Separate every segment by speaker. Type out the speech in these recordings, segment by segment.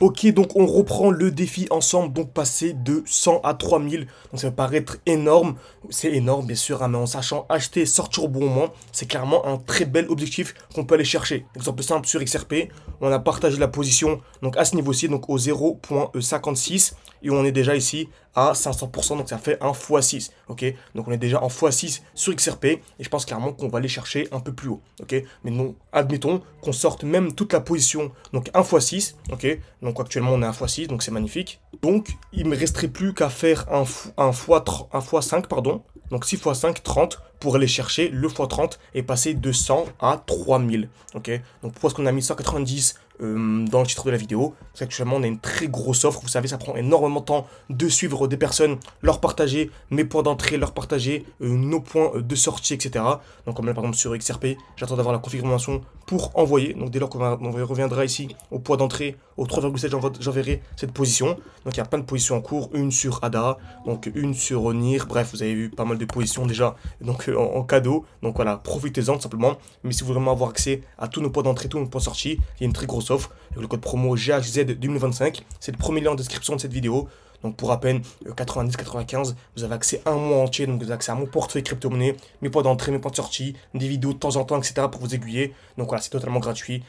Speaker 1: Ok, donc on reprend le défi ensemble, donc passer de 100 à 3000. Donc ça peut paraître énorme, c'est énorme bien sûr, hein, mais en sachant acheter et sortir au bon moment, c'est clairement un très bel objectif qu'on peut aller chercher. Exemple simple sur XRP, on a partagé la position donc à ce niveau-ci, donc au 0,56, et on est déjà ici à 500%, donc ça fait un x6, ok. Donc on est déjà en x6 sur XRP, et je pense clairement qu'on va aller chercher un peu plus haut, ok. Mais non, admettons qu'on sorte même toute la position, donc un x6, ok. Donc actuellement on est à 1x6, donc c'est magnifique. Donc il me resterait plus qu'à faire un fois 5, pardon. Donc 6 fois 5, 30, pour aller chercher le x30 et passer de 100 à 3000. Ok. Donc pourquoi est-ce qu'on a mis 190 dans le titre de la vidéo? Parce qu'actuellement on a une très grosse offre. Vous savez, ça prend énormément de temps de suivre des personnes, leur partager mes points d'entrée, leur partager nos points de sortie, etc. Donc comme là par exemple sur XRP, j'attends d'avoir la confirmation pour envoyer. Donc dès lors qu'on reviendra ici au point d'entrée, au 3,7, j'enverrai cette position. Donc il y a plein de positions en cours, une sur ADA, donc une sur NIR, bref, vous avez vu pas mal de positions déjà donc en cadeau. Donc voilà, profitez-en tout simplement. Mais si vous voulez vraiment avoir accès à tous nos points d'entrée, tous nos points de sortie, il y a une très grosse offre avec le code promo GHZ 2025. C'est le premier lien en description de cette vidéo. Donc pour à peine 90-95, vous avez accès à un mois entier, donc vous avez accès à mon portefeuille crypto-monnaie, mes points d'entrée, mes points de sortie, des vidéos de temps en temps, etc. pour vous aiguiller. Donc voilà, c'est totalement gratuit.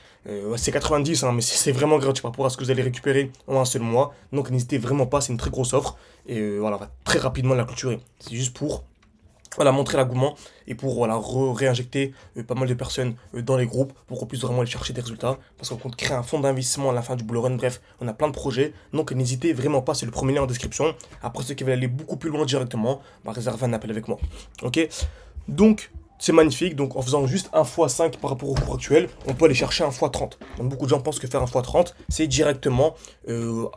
Speaker 1: C'est 90, hein, mais c'est vraiment gratuit par rapport à ce que vous allez récupérer en un seul mois. Donc n'hésitez vraiment pas, c'est une très grosse offre. Et voilà, on va très rapidement la clôturer. C'est juste pour voilà, montrer l'engouement et pour voilà, réinjecter pas mal de personnes dans les groupes pour qu'on puisse vraiment aller chercher des résultats. Parce qu'on compte créer un fonds d'investissement à la fin du bull run. Bref, on a plein de projets. Donc n'hésitez vraiment pas, c'est le premier lien en description. Après, ceux qui veulent aller beaucoup plus loin directement, bah, réservez un appel avec moi. Ok. Donc, c'est magnifique. Donc, en faisant juste un x5 par rapport au cours actuel, on peut aller chercher un x30. Donc, beaucoup de gens pensent que faire un x30, c'est directement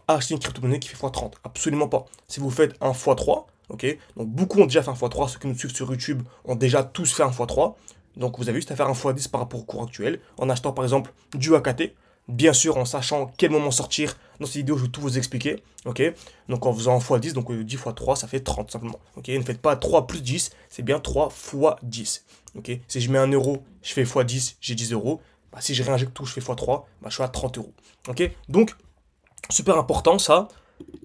Speaker 1: acheter une crypto-monnaie qui fait x30. Absolument pas. Si vous faites un x3, ok, donc beaucoup ont déjà fait un x3. Ceux qui nous suivent sur YouTube ont déjà tous fait un x3. Donc, vous avez juste à faire un x10 par rapport au cours actuel en achetant par exemple du AKT. Bien sûr, en sachant quel moment sortir. Dans cette vidéo, je vais tout vous expliquer. Ok. Donc, en faisant un x10, donc 10 x 3, ça fait 30 simplement. Ok. Ne faites pas 3 plus 10, c'est bien 3 x 10. Ok. Si je mets 1 euro, je fais x10, j'ai 10 euros. Bah, si je réinjecte tout, je fais x3, bah, je suis à 30 euros. Ok. Donc, super important ça.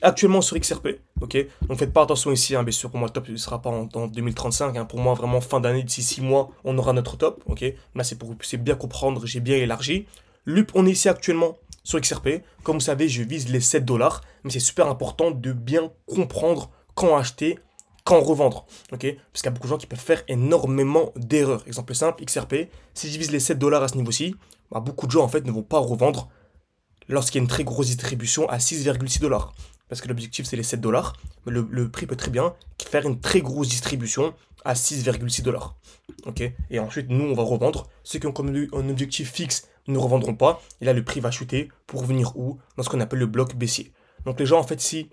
Speaker 1: Actuellement sur XRP, ok. Donc faites pas attention ici, hein, bien sûr, pour moi le top ne sera pas en 2035. Hein. Pour moi, vraiment, fin d'année, d'ici 6 mois, on aura notre top, ok. Là, c'est pour que vous puissiez bien comprendre, j'ai bien élargi. Lup, on est ici actuellement sur XRP. Comme vous savez, je vise les 7 dollars, mais c'est super important de bien comprendre quand acheter, quand revendre, ok. Parce qu'il y a beaucoup de gens qui peuvent faire énormément d'erreurs. Exemple simple, XRP, si je vise les 7 dollars à ce niveau-ci, bah, beaucoup de gens en fait ne vont pas revendre lorsqu'il y a une très grosse distribution à 6,6 dollars. Parce que l'objectif c'est les 7 dollars, mais le prix peut très bien faire une très grosse distribution à 6,6 dollars. Ok. Et ensuite, nous, on va revendre. Ceux qui ont comme un objectif fixe ne revendront pas. Et là, le prix va chuter pour venir où? Dans ce qu'on appelle le bloc baissier. Donc les gens, en fait, ici,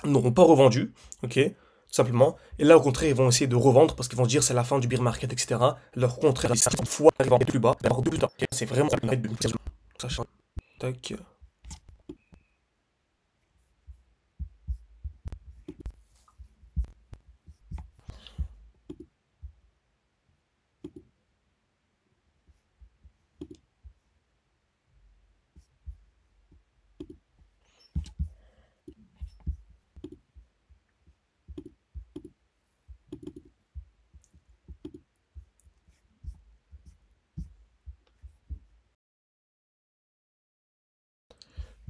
Speaker 1: n'auront pas revendu. Ok. Tout simplement. Et là, au contraire, ils vont essayer de revendre parce qu'ils vont se dire c'est la fin du bear market, etc. Leur contraire, c'est 50 fois arriver plus bas, d'avoir deux plus tard. C'est vraiment ça. Tac.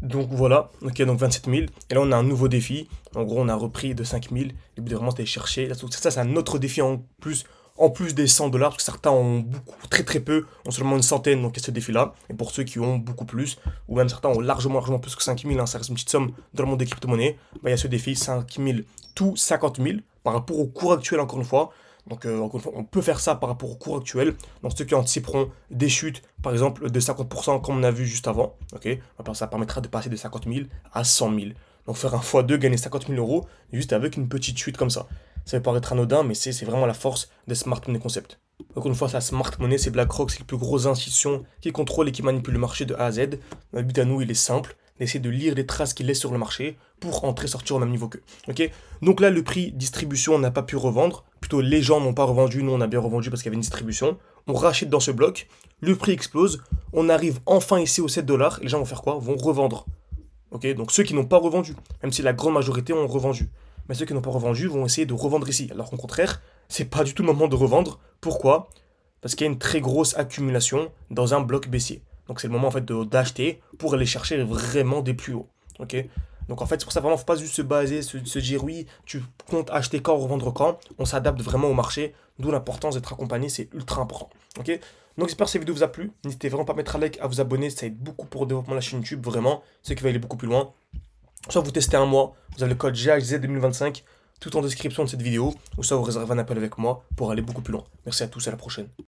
Speaker 1: Donc voilà, ok, donc 27 000. Et là, on a un nouveau défi. En gros, on a repris de 5 000. Le but de vraiment, c'est chercher. Ça, c'est un autre défi en plus des 100 dollars. Parce que certains ont beaucoup, très très peu, ont seulement une centaine. Donc il y a ce défi-là. Et pour ceux qui ont beaucoup plus, ou même certains ont largement plus que 5 000, hein, ça reste une petite somme dans le monde des crypto-monnaies. Bah, il y a ce défi 5 000, tout 50 000 par rapport au cours actuel, encore une fois. Donc, encore une fois, on peut faire ça par rapport au cours actuel. Donc, ceux qui anticiperont des chutes, par exemple, de 50%, comme on a vu juste avant, ok, ça permettra de passer de 50 000 à 100 000. Donc, faire un x2, gagner 50 000 euros, juste avec une petite chute comme ça. Ça peut paraître anodin, mais c'est vraiment la force des smart money concept. Encore une fois, la smart money, c'est BlackRock, c'est les plus grosses institutions qui contrôlent et qui manipulent le marché de A à Z. Le but à nous, il est simple, d'essayer de lire les traces qu'il laisse sur le marché pour entrer, sortir au même niveau qu'eux. Ok. Donc là, le prix distribution, on n'a pas pu revendre. Plutôt, les gens n'ont pas revendu, nous on a bien revendu parce qu'il y avait une distribution. On rachète dans ce bloc, le prix explose, on arrive enfin ici aux 7 dollars, et les gens vont faire quoi? Vont revendre. Ok, donc ceux qui n'ont pas revendu, même si la grande majorité ont revendu. Mais ceux qui n'ont pas revendu vont essayer de revendre ici. Alors qu'au contraire, c'est pas du tout le moment de revendre. Pourquoi? Parce qu'il y a une très grosse accumulation dans un bloc baissier. Donc c'est le moment en fait d'acheter pour aller chercher vraiment des plus hauts. Ok? Donc en fait, c'est pour ça vraiment, faut pas juste se baser, se dire oui, tu comptes acheter quand, revendre quand. On s'adapte vraiment au marché, d'où l'importance d'être accompagné, c'est ultra important. Ok? Donc j'espère que cette vidéo vous a plu. N'hésitez vraiment pas à mettre un like, à vous abonner, ça aide beaucoup pour le développement de la chaîne YouTube, vraiment. Ceux qui veulent aller beaucoup plus loin. Soit vous testez un mois, vous avez le code GHZ2025 tout en description de cette vidéo, ou soit vous réservez un appel avec moi pour aller beaucoup plus loin. Merci à tous, à la prochaine.